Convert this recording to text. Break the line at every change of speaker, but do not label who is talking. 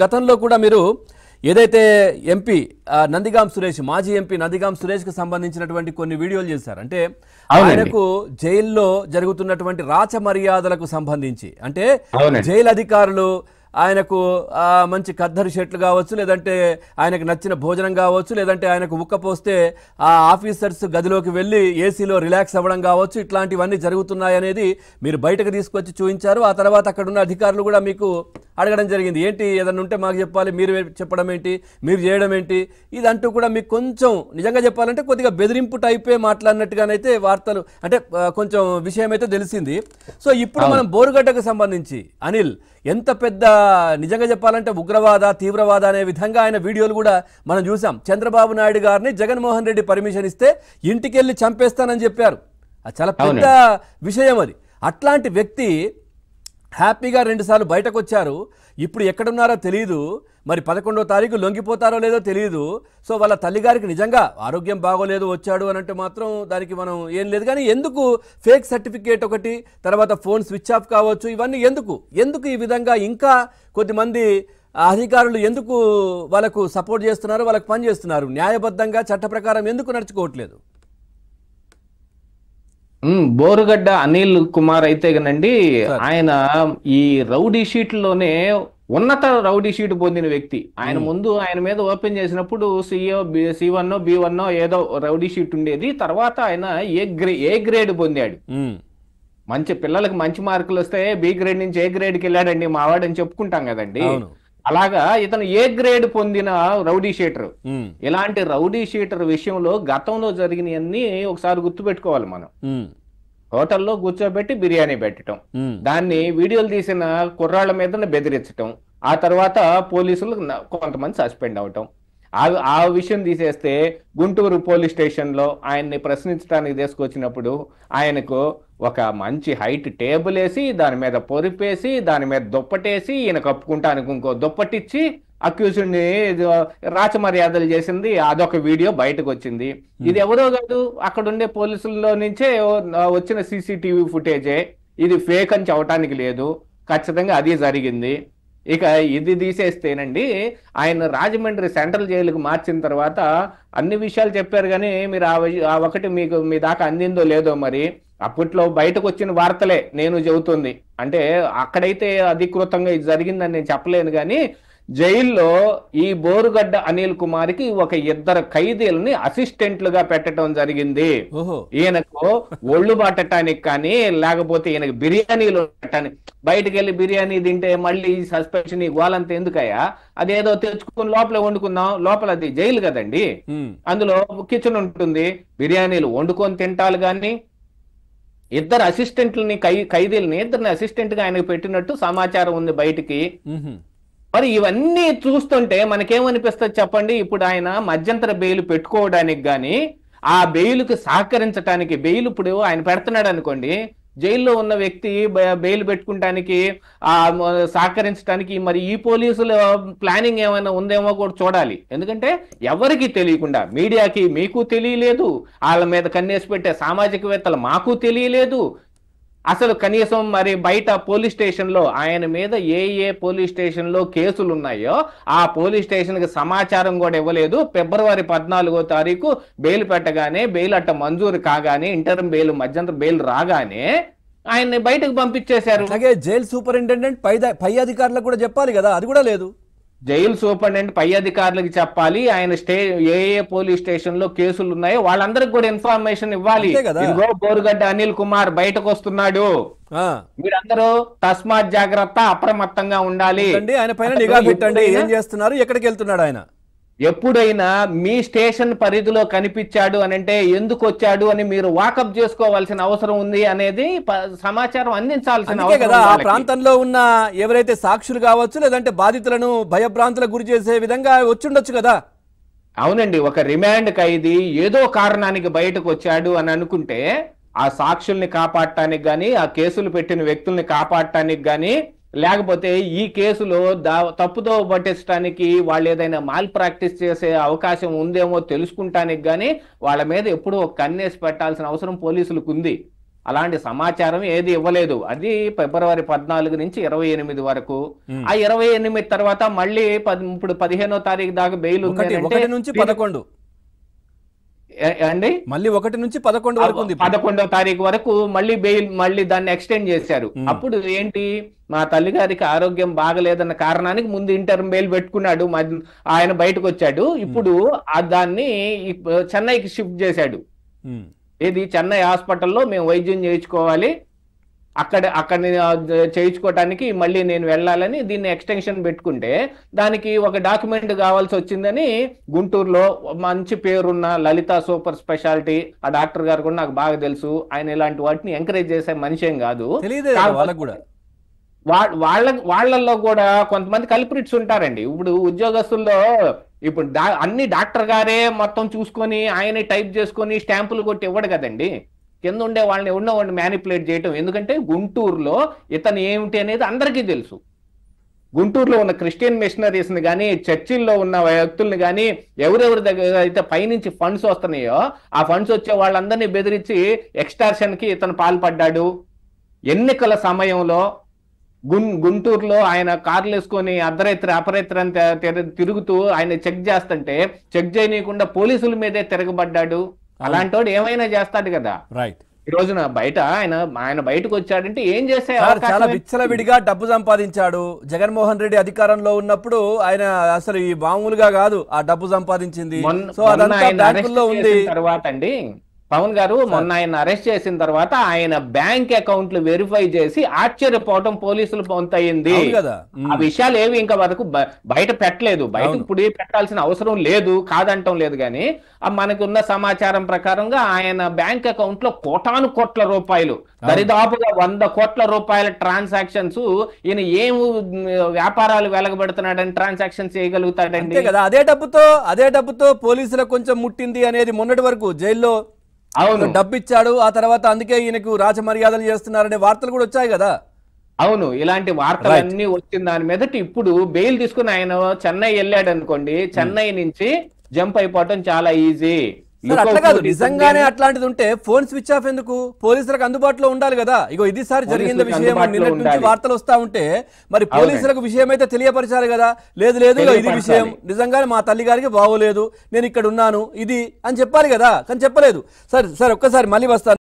గతంలో కూడా మీరు ఏదైతే ఎంపీ నందిగాం సురేష్ మాజీ ఎంపీ నందిగాం సురేష్ కు సంబంధించినటువంటి కొన్ని వీడియోలు చేశారు. అంటే ఆయనకు జైల్లో జరుగుతున్నటువంటి రాచ మర్యాదలకు సంబంధించి అంటే జైలు అధికారులు ఆయనకు మంచి కద్దరు షర్ట్లు కావచ్చు, లేదంటే ఆయనకు నచ్చిన భోజనం కావచ్చు, లేదంటే ఆయనకు ఉక్కపోస్తే ఆ ఆఫీసర్స్ గదిలోకి వెళ్ళి ఏసీలో రిలాక్స్ అవ్వడం కావచ్చు, ఇట్లాంటివన్నీ జరుగుతున్నాయనేది మీరు బయటకు తీసుకొచ్చి చూపించారు. ఆ తర్వాత అక్కడున్న అధికారులు కూడా మీకు అడగడం జరిగింది, ఏంటి ఏదన్నా ఉంటే మాకు చెప్పాలి, మీరు చెప్పడం ఏంటి, మీరు చేయడం ఏంటి, ఇదంటూ కూడా మీకు కొంచెం నిజంగా చెప్పాలంటే కొద్దిగా బెదిరింపు టైపే మాట్లాడినట్టుగానైతే వార్తలు అంటే కొంచెం విషయం అయితే తెలిసింది. సో ఇప్పుడు మనం బోరుగడ్డకు సంబంధించి అనిల్ ఎంత పెద్ద నిజంగా చెప్పాలంటే ఉగ్రవాద తీవ్రవాద అనే విధంగా ఆయన వీడియోలు కూడా మనం చూసాం. చంద్రబాబు నాయుడు గారిని జగన్మోహన్ రెడ్డి పర్మిషన్ ఇస్తే ఇంటికెళ్ళి చంపేస్తానని చెప్పారు. అది చాలా పెద్ద విషయం. అది అట్లాంటి వ్యక్తి హ్యాపీగా 2 సార్లు బయటకు వచ్చారు. ఇప్పుడు ఎక్కడున్నారో తెలియదు, మరి 11వ తారీఖు లొంగిపోతారో లేదో తెలియదు. సో వాళ్ళ తల్లిగారికి నిజంగా ఆరోగ్యం బాగోలేదు వచ్చాడు అని అంటే మాత్రం దానికి మనం ఏం లేదు. కానీ ఎందుకు ఫేక్ సర్టిఫికేట్ ఒకటి, తర్వాత ఫోన్ స్విచ్ ఆఫ్ కావచ్చు, ఇవన్నీ ఎందుకు ఈ విధంగా ఇంకా కొద్దిమంది అధికారులు ఎందుకు వాళ్ళకు సపోర్ట్ చేస్తున్నారు, వాళ్ళకు పని చేస్తున్నారు, న్యాయబద్ధంగా చట్ట ప్రకారం ఎందుకు నడుచుకోవట్లేదు?
బోరుగడ్డ అనిల్ కుమార్ అయితే గనండి ఆయన ఈ రౌడీ షీట్లోనే ఉన్నత రౌడీ షీట్ పొందిన వ్యక్తి. ఆయన ముందు ఆయన మీద ఓపెన్ చేసినప్పుడు C1 B1 ఏదో రౌడీ షీట్ ఉండేది. తర్వాత ఆయన ఏ గ్రేడ్ పొందాడు. మంచి పిల్లలకు మంచి మార్కులు వస్తే B గ్రేడ్ నుంచి A గ్రేడ్కి వెళ్ళాడండి మావాడని చెప్పుకుంటాం కదండి. అలాగా ఇతను ఏ గ్రేడ్ పొందిన రౌడీ షీటర్. ఇలాంటి రౌడీ షీటర్ విషయంలో గతంలో జరిగినవన్నీ ఒకసారి గుర్తుపెట్టుకోవాలి మనం. హోటల్లో కూర్చోబెట్టి బిర్యానీ పెట్టడం, దాన్ని వీడియోలు తీసిన కుర్రాళ్ళ మీద బెదిరించటం, ఆ తర్వాత పోలీసులు కొంతమంది సస్పెండ్ అవటం. ఆ విషయం తీసేస్తే గుంటూరు పోలీస్ స్టేషన్లో ఆయన్ని ప్రశ్నించడానికి తీసుకొచ్చినప్పుడు ఆయనకు ఒక మంచి హైట్ టేబుల్ వేసి దాని మీద పొరిపేసి దాని మీద దుప్పటేసి ఈయన కప్పుకుంటానికి ఇంకో దుప్పటిచ్చి అక్యూజ్డ్ని రాచమర్యాదలు చేసింది. అదొక వీడియో బయటకు వచ్చింది. ఇది ఎవరో కాదు, అక్కడ ఉండే పోలీసుల్లో నుంచే వచ్చిన CCTV ఫుటేజే. ఇది ఫేక్ అని చెప్పడానికి లేదు, ఖచ్చితంగా అది జరిగింది. ఇక ఇది తీసేస్తేనండి ఆయన రాజమండ్రి సెంట్రల్ జైలుకు మార్చిన తర్వాత అన్ని విషయాలు చెప్పారు. కానీ మీరు ఆ ఒకటి మీకు మీ దాకా అందిందో లేదో మరి. అప్పట్లో బయటకు వచ్చిన వార్తలే నేను చెబుతుంది. అంటే అక్కడైతే అధికృతంగా ఇది జరిగిందని నేను చెప్పలేను. కానీ జైల్లో ఈ బోరుగడ్డ అనిల్ కుమార్కి ఒక 2 ఖైదీలని అసిస్టెంట్లుగా పెట్టడం జరిగింది. ఈయనకు ఒళ్ళు పట్టడానికి కానీ లేకపోతే ఈయనకు బిర్యానీలు పెట్టడానికి, బయటకు వెళ్ళి బిర్యానీ తింటే మళ్ళీ సస్పెన్షన్ ఈ గోలంతా ఎందుకయ్యా, అదేదో తెచ్చుకుని లోపల వండుకుందాం, లోపల అది జైలు కదండి, అందులో కిచెన్ ఉంటుంది, బిర్యానీలు వండుకొని తింటాలు. కానీ 2 అసిస్టెంట్లని ఖైదీలని 2 అసిస్టెంట్ గా ఆయనకు పెట్టినట్టు సమాచారం ఉంది బయటికి. మరి ఇవన్నీ చూస్తుంటే మనకేమనిపిస్తుంది చెప్పండి? ఇప్పుడు ఆయన మధ్యంతర బెయిల్ పెట్టుకోవడానికి కానీ ఆ బెయిల్కి సహకరించడానికి, బెయిల్ ఇప్పుడు ఆయన పెడుతున్నాడు అనుకోండి, జైల్లో ఉన్న వ్యక్తి బెయిల్ పెట్టుకుంటానికి సహకరించడానికి మరి ఈ పోలీసుల ప్లానింగ్ ఏమైనా ఉందేమో కూడా చూడాలి. ఎందుకంటే ఎవరికి తెలియకుండా, మీడియాకి మీకు తెలియలేదు, వాళ్ళ మీద కన్నేసి పెట్టే సామాజికవేత్తలు మాకు తెలియలేదు. అసలు కనీసం మరి బయట పోలీస్ స్టేషన్లో ఆయన మీద ఏ పోలీస్ స్టేషన్లో కేసులు ఉన్నాయో ఆ పోలీస్ స్టేషన్కి సమాచారం కూడా ఇవ్వలేదు. ఫిబ్రవరి 14వ తారీఖు బెయిల్ పెట్టగానే, బెయిల్ అట్ట మంజూరు కాగానే, ఇంటర్మ్ బెయిల్ మధ్యంతర బెయిల్ రాగానే ఆయన్ని బయటకు పంపించేశారు.
అలాగే జైలు సూపరింటెండెంట్ పై అధికారులకు కూడా చెప్పాలి కదా, అది కూడా లేదు.
జైలు సూపరింటెండెంట్ పై అధికారులకు చెప్పాలి. ఆయన ఏ పోలీస్ స్టేషన్ లో కేసులు ఉన్నాయో వాళ్ళందరికి కూడా ఇన్ఫర్మేషన్ ఇవ్వాలి. ఇదిగో బోరుగడ్డ అనిల్ కుమార్ బయటకు వస్తున్నాడు, మీరందరూ తస్మాత్ జాగ్రత్త, అప్రమత్తంగా ఉండాలి,
ఆయన పైన నిఘా పెట్టండి, ఏం చేస్తున్నారు, ఎక్కడికి వెళ్తున్నాడు ఆయన.
ఎప్పుడైనా మీ స్టేషన్ పరిధిలో కనిపించాడు అని అంటే ఎందుకు వచ్చాడు అని మీరు వాకప్ చేసుకోవాల్సిన అవసరం ఉంది అనేది సమాచారం అందించాల్సిన అవసరం.
ఆ ప్రాంతంలో ఉన్న ఎవరైతే సాక్షులు కావచ్చు, లేదంటే బాధితులను భయభ్రాంతులకు గురి చేసే విధంగా వచ్చుండొచ్చు కదా.
అవునండి, ఒక రిమాండ్ ఖైదీ ఏదో కారణానికి బయటకు వచ్చాడు అని అనుకుంటే ఆ సాక్షుల్ని కాపాడటానికి గాని, ఆ కేసులు పెట్టిన వ్యక్తుల్ని కాపాడటానికి గాని, లేకపోతే ఈ కేసులో తప్పుదో పట్టించడానికి వాళ్ళు ఏదైనా మాల్ ప్రాక్టీస్ చేసే అవకాశం ఉందేమో తెలుసుకుంటానికి గానీ వాళ్ళ మీద ఎప్పుడూ ఒక కన్నేసి పెట్టాల్సిన అవసరం పోలీసులకు ఉంది. అలాంటి సమాచారం ఏది ఇవ్వలేదు. అది ఫిబ్రవరి 14 నుంచి 28 వరకు. ఆ 28 తర్వాత మళ్ళీ ఇప్పుడు 15వ తారీఖు దాకా బెయిల్ ఉంది అంటే
1 నుంచి 11
అండి,
మళ్ళీ 1 నుంచి 11 వరకు ఉంది.
11వ తారీఖు వరకు మళ్ళీ బెయిల్, మళ్ళీ దాన్ని ఎక్స్టెండ్ చేశారు. అప్పుడు ఏంటి, మా తల్లి గారికి ఆరోగ్యం బాగలేదన్న కారణానికి ముందు ఇంటర్మ్ బెయిల్ పెట్టుకున్నాడు, ఆయన బయటకు వచ్చాడు. ఇప్పుడు దాన్ని చెన్నైకి షిఫ్ట్ చేశాడు. ఏది, చెన్నై హాస్పిటల్లో మేము వైద్యం చేయించుకోవాలి, అక్కడ చేయించుకోవటానికి మళ్ళీ నేను వెళ్ళాలని దీన్ని ఎక్స్టెన్షన్ పెట్టుకుంటే దానికి ఒక డాక్యుమెంట్ కావాల్సి వచ్చిందని గుంటూరులో మంచి పేరున్న లలిత సూపర్ స్పెషాలిటీ, ఆ డాక్టర్ గారు కూడా నాకు బాగా తెలుసు, ఆయన ఇలాంటి వాటిని ఎంకరేజ్ చేసే మనిషి ఏం కాదు. వాళ్ళల్లో కూడా కొంతమంది కల్ప్రిట్స్ ఉంటారండి. ఇప్పుడు ఉద్యోగస్తుల్లో ఇప్పుడు అన్ని డాక్టర్ గారే మొత్తం చూసుకొని ఆయనే టైప్ చేసుకొని స్టాంపులు కొట్టి ఇవ్వడు కదండి, కింద ఉండే వాళ్ళని ఉన్నవాడిని మ్యానిపులేట్ చేయటం. ఎందుకంటే గుంటూరులో ఇతను ఏమిటి అనేది అందరికీ తెలుసు. గుంటూరులో ఉన్న క్రిస్టియన్ మిషనరీస్ని కానీ, చర్చిల్లో ఉన్న వ్యక్తుల్ని కానీ, ఎవరెవరి దగ్గర అయితే పైనుంచి ఫండ్స్ వస్తున్నాయో ఆ ఫండ్స్ వచ్చే వాళ్ళందరినీ బెదిరించి ఎక్స్టార్షన్కి ఇతను పాల్పడ్డాడు. ఎన్నికల సమయంలో గుంటూరులో ఆయన కార్లు వేసుకొని అపరాత్రి అని తిరుగుతూ ఆయన చెక్ చేస్తుంటే చెక్ చేయనీయకుండా పోలీసుల మీదే తిరగబడ్డాడు. అలాంటి వాడు ఏమైనా చేస్తాడు కదా.
రైట్.
ఈ రోజున బయట ఆయన బయటకు వచ్చాడంటే ఏం చేసే
చాలా విచ్చలవిడిగా డబ్బు సంపాదించాడు. జగన్మోహన్ రెడ్డి అధికారంలో ఉన్నప్పుడు ఆయన అసలు ఈ మామూలుగా కాదు ఆ డబ్బు సంపాదించింది. సో అదంతా బ్యాంకుల్లో ఉంది.
తర్వాత అండి పవన్ గారు మొన్న ఆయన అరెస్ట్ చేసిన తర్వాత ఆయన బ్యాంక్ అకౌంట్లు వెరిఫై చేసి ఆశ్చర్యపోవటం పోలీసులు పొంతయింది. ఆ విషయాలు ఏవి ఇంకా వరకు బయట పెట్టలేదు. బయట ఇప్పుడు పెట్టాల్సిన అవసరం లేదు, కాదంటం లేదు. కానీ మనకున్న సమాచారం ప్రకారంగా ఆయన బ్యాంక్ అకౌంట్ లో కోట్ల రూపాయలు, దరిదాపుగా 100 కోట్ల రూపాయల ట్రాన్సాక్షన్స్, ఈయన ఏం వ్యాపారాలు వెలగబెడుతున్నాడని ట్రాన్సాక్షన్స్ చేయగలుగుతాడండి.
అదే డబ్బుతో పోలీసులకు కొంచెం ముట్టింది అనేది మొన్నటి వరకు జైల్లో
అవును
డబ్బు ఇచ్చాడు. ఆ తర్వాత అందుకే ఈయనకు రాజమర్యాదలు చేస్తున్నారనే వార్తలు కూడా వచ్చాయి కదా.
అవును, ఇలాంటి వార్తలన్నీ వచ్చిన దాని మీదట ఇప్పుడు బెయిల్ తీసుకుని ఆయన చెన్నై వెళ్ళాడు అనుకోండి, చెన్నై నుంచి జంప్ అయిపోవటం చాలా ఈజీ.
అట్లా కాదు, నిజంగానే అట్లాంటిది ఉంటే ఫోన్ స్విచ్ ఆఫ్ ఎందుకు? పోలీసులకు అందుబాటులో ఉండాలి కదా. ఇగో ఇది సారి జరిగిన విషయం నిన్నటి నుంచి వార్తలు వస్తా ఉంటే మరి పోలీసులకు విషయం అయితే తెలియపరచాలి కదా. లేదు ఇది విషయం నిజంగానే మా తల్లి గారికి బాగోలేదు, నేను ఇక్కడ ఉన్నాను ఇది అని చెప్పాలి కదా. కానీ చెప్పలేదు. సరే ఒక్కసారి మళ్ళీ వస్తాను.